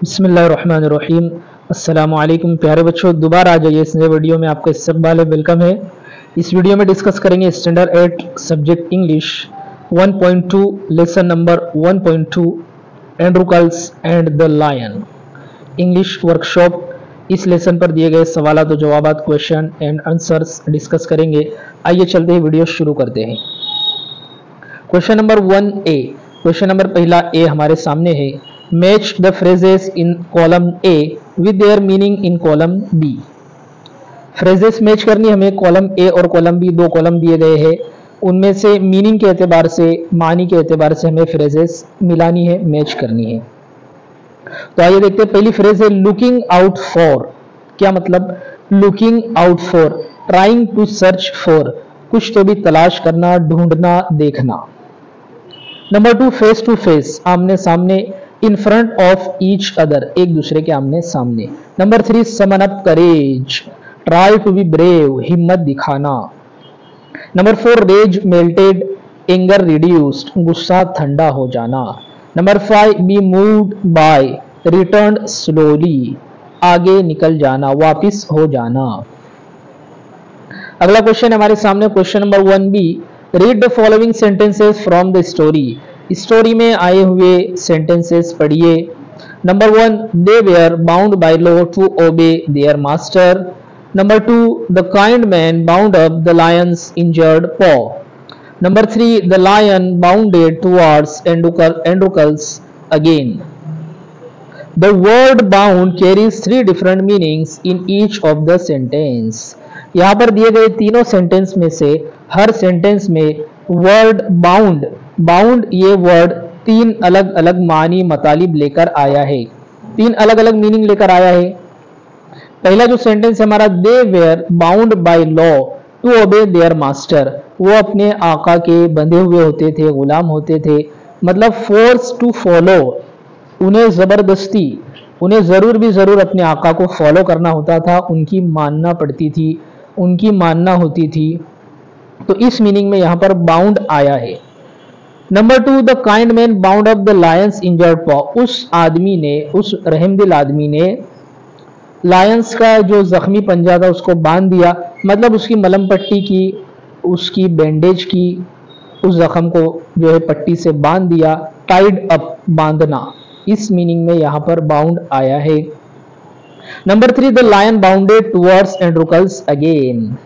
बिस्मिल्लाहिर्रहमानिर्रहीम। अस्सलाम वालेकुम प्यारे बच्चों, दोबारा आ जाइए इस नए वीडियो में। आपका इस्तकबाल है, वेलकम है। इस वीडियो में डिस्कस करेंगे standard 8 subject English 1.2 lesson number 1.2 Androcles and the lion English workshop. इस लेसन पर दिए गए सवालात और जवाबात, क्वेश्चन एंड आंसर्स डिस्कस करेंगे। आइए चलते हैं, वीडियो शुरू करते हैं। Question number 1A। Question number पहला ए हमारे सामने है। Match the phrases in column A with their meaning in column B. Phrases match करनी हमें, कॉलम ए और कॉलम बी दो कॉलम दिए गए हैं, उनमें से मीनिंग के एतबार से, मानी के एतबार से हमें फ्रेजेस मिलानी है, मैच करनी है। तो आइए देखते हैं। पहली फ्रेज है लुकिंग आउट फॉर। क्या मतलब? Looking out for, trying to search for, कुछ तो भी तलाश करना, ढूंढना, देखना। नंबर 2 फेस टू फेस, आमने सामने, in front of each other, एक दूसरे के आमने सामने। Number 3 summon up courage, try to be brave, हिम्मत दिखाना। Number 4 rage melted, anger reduced, गुस्सा ठंडा हो जाना। Number 5 be moved by, return slowly, आगे निकल जाना, वापिस हो जाना। अगला क्वेश्चन हमारे सामने, question number 1B। Read the following sentences from the story. Story में आए हुए सेंटेंसेस पढ़िए। Number 1 they were bound by law to obey their master. Number 2 the kind man bound up the lion's injured paw. Number 3 the lion bounded towards Androcles again. The word bound carries 3 different meanings in each of the sentence. यहाँ पर दिए गए तीनों sentence में से हर sentence में word bound, bound ये word 3 अलग अलग मानी मतलब लेकर आया है, 3 अलग अलग मीनिंग लेकर आया है। पहला जो सेंटेंस है हमारा, they were bound by law to obey their master, वो अपने आका के बंधे हुए होते थे, गुलाम होते थे, मतलब फोर्स टू फॉलो, उन्हें जबरदस्ती, उन्हें जरूर भी जरूर अपने आका को फॉलो करना होता था, उनकी मानना पड़ती थी, उनकी मानना होती थी। तो इस मीनिंग में यहां पर बाउंड आया है। Number 2 the kind man bound up the lion's injured पॉ, उस आदमी ने, उस रहमदिल आदमी ने लायंस का जो जख्मी पंजा था उसको बांध दिया, मतलब उसकी मलम पट्टी की, उसकी बैंडेज की, उस जख्म को जो है पट्टी से बांध दिया। टाइड अप, बांधना, इस मीनिंग में यहां पर बाउंड आया है। Number 3 the lion bounded towards Androcles again,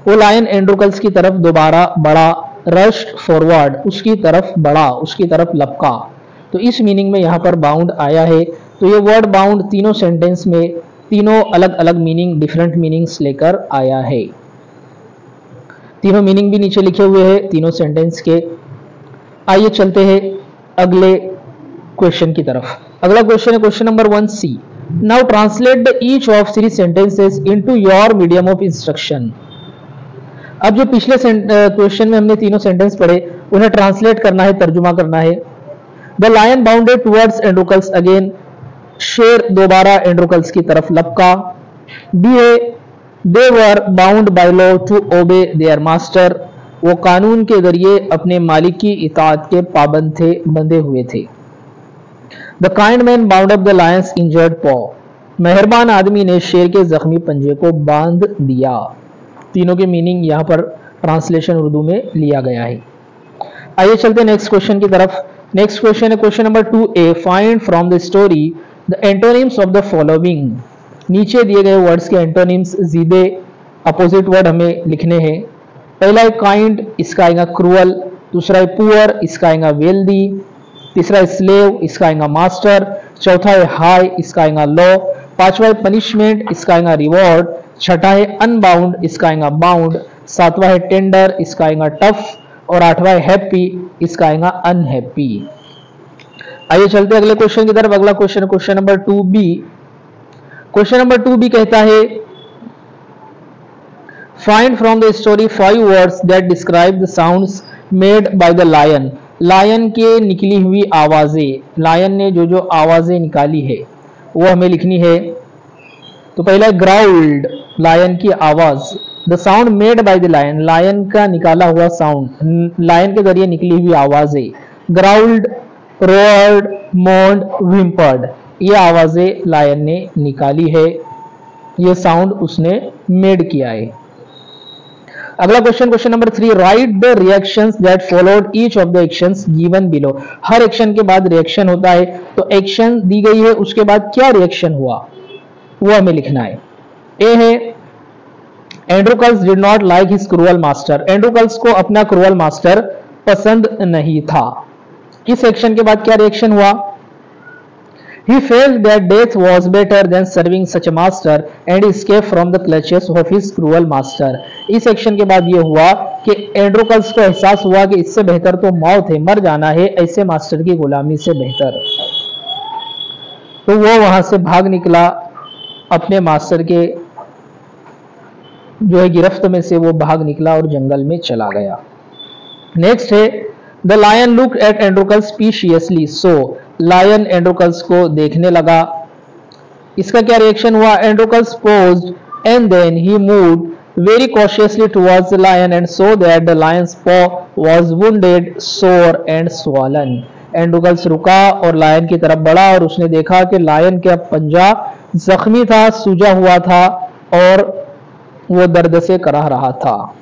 वो लायन एंड्रूकल्स की तरफ दोबारा बढ़ा, रश फॉरवर्ड, उसकी तरफ बढ़ा, उसकी तरफ लपका। तो इस मीनिंग में यहां पर बाउंड आया है। तो ये वर्ड बाउंड तीनों सेंटेंस में तीनों अलग अलग मीनिंग, डिफरेंट मीनिंग्स लेकर आया है। तीनों मीनिंग भी नीचे लिखे हुए हैं तीनों सेंटेंस के। आइए चलते हैं अगले क्वेश्चन की तरफ। अगला क्वेश्चन है question number 1C। Now translate the each of 3 sentences into your medium of instruction. अब जो पिछले क्वेश्चन में हमने तीनों सेंटेंस पढ़े, उन्हें ट्रांसलेट करना है, तर्जुमा करना है। The lion bounded towards Androcles again, शेर दोबारा एंड्रूकल्स की तरफ लपका। बी है they were bound by law to obey their master, वो कानून के जरिए अपने मालिक की इताअत के पाबंद थे, बंधे हुए थे। The kind man bound up the lion's injured पॉ, मेहरबान आदमी ने शेर के जख्मी पंजे को बांध दिया। तीनों के मीनिंग यहाँ पर ट्रांसलेशन उर्दू में लिया गया है। आइए चलते नेक्स्ट क्वेश्चन की तरफ। नेक्स्ट क्वेश्चन है question number 2A। Find from the story the antonyms of the following. नीचे दिए गए वर्ड्स के एंटोनिम्स, जीदे अपोजिट वर्ड हमें लिखने हैं। पहला है काइंड, इसका आएगा क्रूअल। दूसरा है पुअर, इसका आएगा वेल्दी। तीसरा है स्लेव, इसका आएगा मास्टर। चौथा है हाई, इसका आएगा लो। पांचवा है पनिशमेंट, इसका आएगा रिवॉर्ड। छठा है अनबाउंड, इसका आएगा बाउंड। सातवां है टेंडर, इसका आएगा टफ। और आठवां है हैप्पी, इसका आएगा अनहैप्पी। आइए चलते अगले क्वेश्चन की तरफ। अगला question question number 2B। Question number 2B कहता है find from the story 5 words that describe the sounds made by the lion. Lion के निकली हुई आवाजें, लायन ने जो जो आवाजें निकाली है वो हमें लिखनी है। तो पहला ग्राउल्ड, लायन की आवाज। The sound made by the lion, lion का निकाला हुआ साउंड, लायन के जरिए निकली हुई आवाजें। ग्राउल्ड, रोअर्ड, मोन्ड, व्हिम्पर्ड, ये आवाजें लायन ने निकाली है, ये साउंड उसने मेड किया है। अगला question number 3, right the reactions that followed each of the actions given below. Her action के बाद रिएक्शन होता है, तो एक्शन दी गई है, उसके बाद क्या रिएक्शन हुआ वो हमें लिखना है। ए है, Androcles did not like his cruel master. Androcles को अपना क्रूअल मास्टर पसंद नहीं था। इस एक्शन के बाद क्या रिएक्शन हुआ? He felt that death was better than serving such a master and escape from the clutches of his cruel master. इस एक्शन के बाद ये हुआ कि एंड्रोकल्स को एहसास हुआ कि इससे बेहतर तो मौत है, मर जाना है ऐसे मास्टर की गुलामी से बेहतर। तो वो वहां से भाग निकला, अपने मास्टर के जो है गिरफ्त में से वो भाग निकला और जंगल में चला गया। नेक्स्ट है, the lion looked at Androcles suspiciously, so lion Androcles को देखने लगा। इसका क्या रिएक्शन हुआ? Androcles paused and then he moved very cautiously towards the lion and so that the lion's paw was wounded, sore and swollen. Androcles रुका और lion की तरफ बढ़ा और उसने देखा कि लायन का पंजा जख्मी था, सूजा हुआ था और वो दर्द से कराह रहा था।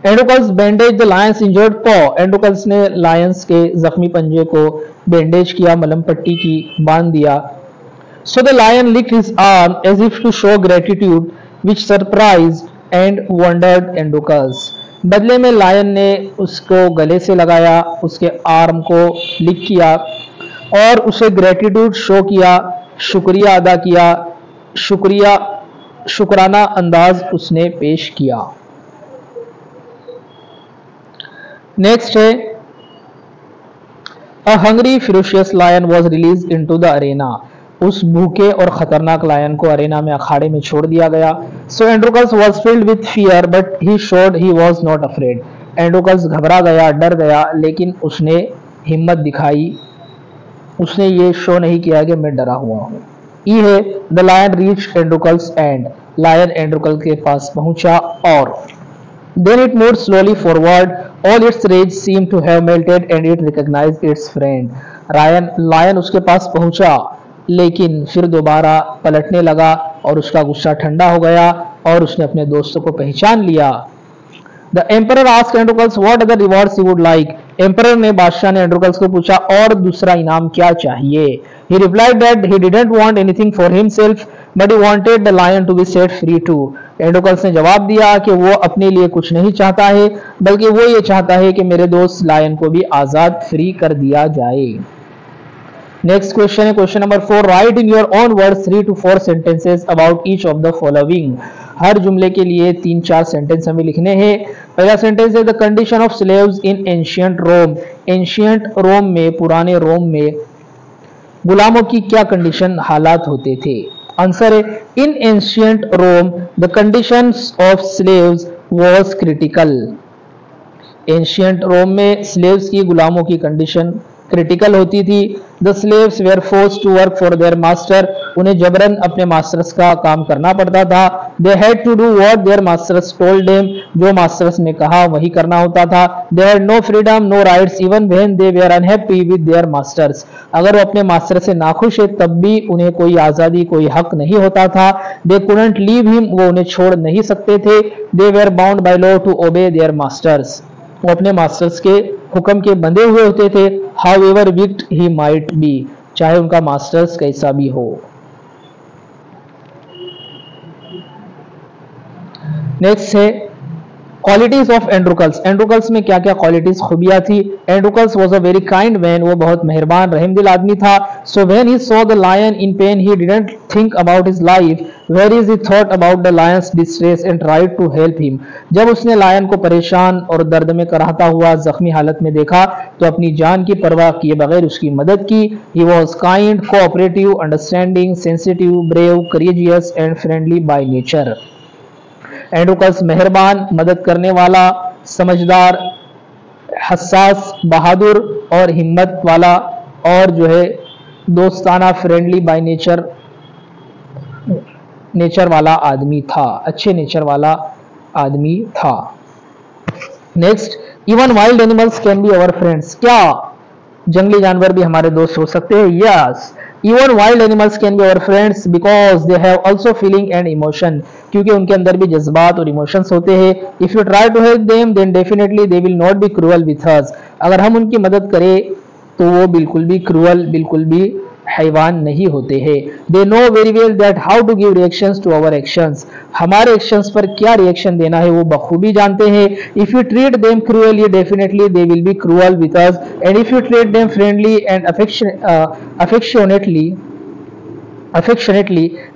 एंड्रोकल्स बैंडेज द लायंस इंजर्ड पॉ। एंड्रोकल्स ने लायंस के जख्मी पंजे को बैंडेज किया, मलम पट्टी की, बांध दिया। So the lion licked his arm as if to show gratitude which surprised and wondered Androcles. बदले में लायन ने उसको गले से लगाया, उसके आर्म को लिक किया और उसे ग्रेटिट्यूड शो किया, शुक्रिया अदा किया, शुक्राना अंदाज उसने पेश किया। नेक्स्ट है, a hungry ferocious lion was released into the arena. उस भूखे और खतरनाक लायन को अरेना में, अखाड़े में छोड़ दिया गया। So Androcles was filled with fear but he showed he was not afraid. Androcles घबरा गया, डर गया, लेकिन उसने हिम्मत दिखाई, उसने ये शो नहीं किया कि मैं डरा हुआ हूं। ई है, the lion reached Androcles and. Lion Androcles के पास पहुंचा और then it moved slowly forward, all its rage seemed to have melted and it recognized its friend. Lion उसके पास पहुंचा लेकिन फिर दोबारा पलटने लगा और उसका गुस्सा ठंडा हो गया और उसने अपने दोस्तों को पहचान लिया। The emperor asked Androcles what other rewards he would like. Emperor ने, बादशाह ने एंड्रोकल्स को पूछा और दूसरा इनाम क्या चाहिए। He replied that he didn't want anything for himself, but he wanted the lion to be set free too. एंड्रोकल्स ने जवाब दिया कि वो अपने लिए कुछ नहीं चाहता है, बल्कि वो ये चाहता है कि मेरे दोस्त लायन को भी आजाद, फ्री कर दिया जाए। नेक्स्ट क्वेश्चन है question number 4, write in your own words 3 to 4 sentences about each of the following. हर जुमले के लिए 3-4 सेंटेंस हमें लिखने हैं। पहला सेंटेंस है the condition of slaves in ancient Rome. Ancient Rome में, पुराने रोम में गुलामों की क्या कंडीशन, हालात होते थे। आंसर है, in ancient Rome the conditions of slaves was critical. Ancient Rome में स्लेव्स की, गुलामों की कंडीशन क्रिटिकल होती थी। The slaves were forced to work for their master. उन्हें जबरन अपने मास्टर्स का काम करना पड़ता था। They had to do what their masters told them. जो मास्टर्स ने कहा वही करना होता था। They had no freedom, no rights even when they were unhappy with their masters. अगर वो अपने मास्टर से नाखुश है तब भी उन्हें कोई आजादी, कोई हक नहीं होता था। दे कुडंट लीव हिम, वो उन्हें छोड़ नहीं सकते थे। They were bound by law to obey their masters. वो अपने मास्टर्स के हुक्म के बंधे हुए होते थे। However wicked he might be, चाहे उनका मास्टर्स कैसा भी हो। नेक्स्ट है क्वालिटीज ऑफ एंड्रोकल्स। एंड्रोकल्स में क्या क्या क्वालिटीज, खूबियां थी। Androcles was a very kind man, वो बहुत मेहरबान, रहमदिल आदमी था। So when he saw the lion in pain he didn't think about his life, whereas he thought about the lion's distress and tried to help him. जब उसने lion को परेशान और दर्द में कराहता हुआ जख्मी हालत में देखा तो अपनी जान की परवाह किए बगैर उसकी मदद की। He was kind, cooperative, understanding, sensitive, brave, courageous and friendly by nature. Androcles मेहरबान, मदद करने वाला, समझदार, हसास, बहादुर और हिम्मत वाला और जो है दोस्ताना, फ्रेंडली बाय नेचर वाला आदमी था, अच्छे नेचर वाला आदमी था। Next, even wild animals can be our friends. क्या जंगली जानवर भी हमारे दोस्त हो सकते हैं? Yes, even wild animals can be our friends because they have also feeling and emotion, क्योंकि उनके अंदर भी जज्बात और इमोशंस होते हैं. If you try to help them then definitely they will not be cruel with us. अगर हम उनकी मदद करें तो वो बिल्कुल भी क्रूअल, बिल्कुल भी हैवान नहीं होते हैं. They know very well that how to give reactions to our actions. हमारे एक्शंस पर क्या रिएक्शन देना है वो बखूबी जानते हैं. If you treat them cruelly definitely they will be cruel with us, and if you treat them friendly and affectionately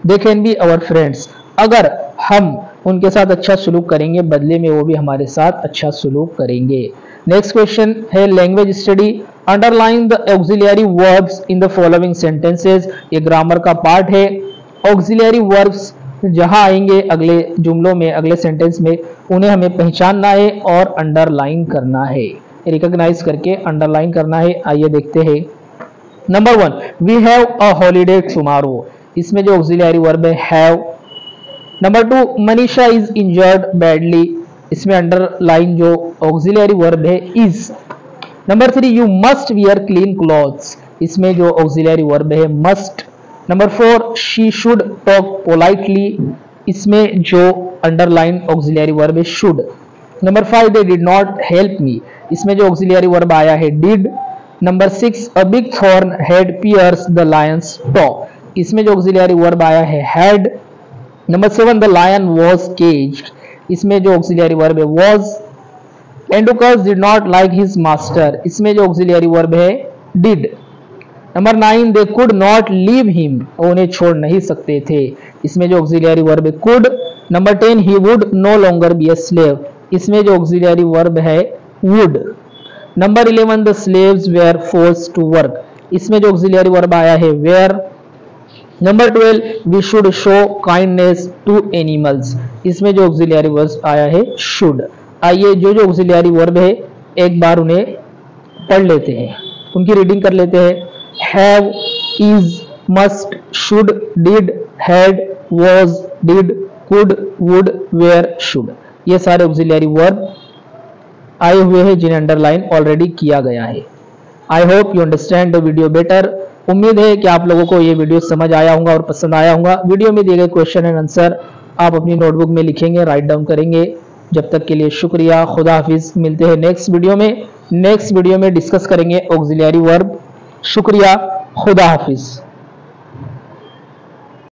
they can be our friends. अगर हम उनके साथ अच्छा सलूक करेंगे, बदले में वो भी हमारे साथ अच्छा सलूक करेंगे. नेक्स्ट क्वेश्चन है language study. Underline the auxiliary verbs in the following sentences. ये ग्रामर का पार्ट है. ऑक्सिलियरी वर्ब्स जहां आएंगे अगले जुमलों में, अगले सेंटेंस में, उन्हें हमें पहचानना है और अंडरलाइन करना है, रिकॉग्नाइज करके अंडरलाइन करना है. आइए देखते हैं. Number 1, we have a holiday tomorrow. इसमें जो ऑक्सिलियरी वर्ब है have. Number 2, Manisha is injured badly. इसमें अंडरलाइन जो ऑक्सिलियरी वर्ब है is. Number 3, you must wear clean clothes. इसमें जो ऑक्सिलियरी वर्ब है must. Number 4, she should talk politely. इसमें जो अंडरलाइन ऑक्सिलियरी वर्ब है should. Number 5, they did not help me. इसमें जो ऑक्सिलियरी वर्ब आया है did. Number 6, a big thorn had pierce the lion's toe. इसमें जो ऑक्सिलियरी वर्ब आया है had. Number 7, the lion was caged. इसमें जो ऑक्सिलियरी वर्ब है was. Androcles did not like his master. इसमें जो ऑक्सिलियरी वर्ब है did. Number 9, they could not leave him. उन्हें छोड़ नहीं सकते थे. इसमें जो ऑक्सिलियरी वर्ब है could. Number 10, he would no longer be a slave. इसमें जो ऑक्सिलियरी वर्ब है would. Number 11, the slaves were forced to work. इसमें जो ऑक्सिलियरी वर्ब आया है were. Number 12, we should show kindness to animals. इसमें जो ऑक्सिलियरी वर्ब आया है शुड. आइए जो ऑक्सिलियरी वर्ब है एक बार उन्हें पढ़ लेते हैं, उनकी रीडिंग कर लेते हैं. Have, is, must, should, did, had, was, did, could, would, were, should. ये सारे ऑक्सिलियरी वर्ब आए हुए हैं जिन्हें अंडरलाइन ऑलरेडी किया गया है. I hope you understand the video better. उम्मीद है कि आप लोगों को ये वीडियो समझ आया होगा और पसंद आया होगा. वीडियो में दिए गए क्वेश्चन एंड आंसर आप अपनी नोटबुक में लिखेंगे, राइट डाउन करेंगे. जब तक के लिए शुक्रिया. खुदा हाफिज. मिलते हैं नेक्स्ट वीडियो में. नेक्स्ट वीडियो में डिस्कस करेंगे ऑक्सिलियरी वर्ब. शुक्रिया. खुदा हाफिज.